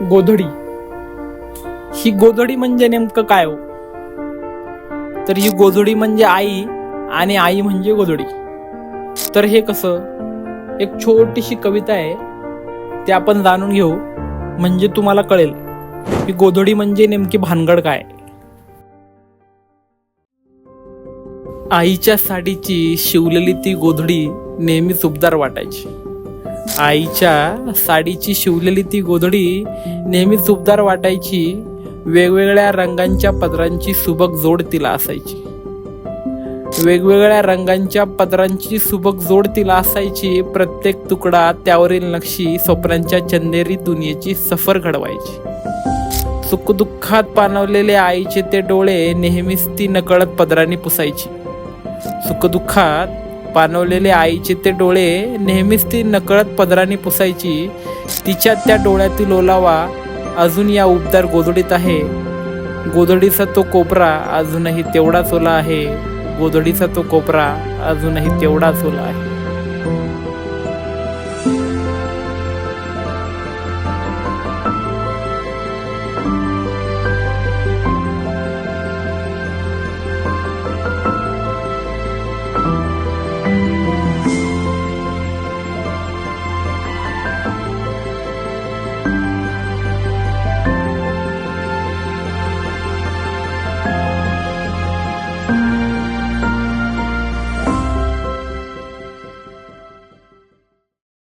गोधडी. ही गोधडी म्हणजे नेमकं काय हो? तर ही गोधडी म्हणजे आई आणि आई म्हणजे गोधडी. तर हे कसं? एक छोटीशी कविता आहे, ते आपण जाणून घेऊ म्हणजे तुम्हाला कळेल की गोधडी म्हणजे नेमकी भानगड काय. आईच्या साडीची शिवलेली ती गोधडी नेहमीच उबदार वाटायची. आईच्या साडीची शिवलेली ती गोधडी नेहमीच उबदार वाटायची. वेगवेगळ्या रंगांच्या पदरांची सुबक जोड तिला असायची. वेगवेगळ्या रंगांच्या पदरांची सुबक जोड तिला असायची. प्रत्येक तुकडा त्यावरील नक्षी स्वप्नांच्या चंदेरी दुनियेची सफर घडवायची. सुखदुःखात पाणवलेले आईचे ते डोळे नेहमीच ती नकळत पदराने पुसायची. सुखदुःखात पाणवलेले आईचे ते डोळे नेहमीच ती नकळत पदराने पुसायची. तिच्या त्या डोळ्यातील ओलावा अजून या उबदार गोधडीत आहे. गोधडीचा तो कोपरा अजूनही तेवढाच ओला आहे. गोधडीचा तो कोपरा अजूनही तेवढाच ओला आहे.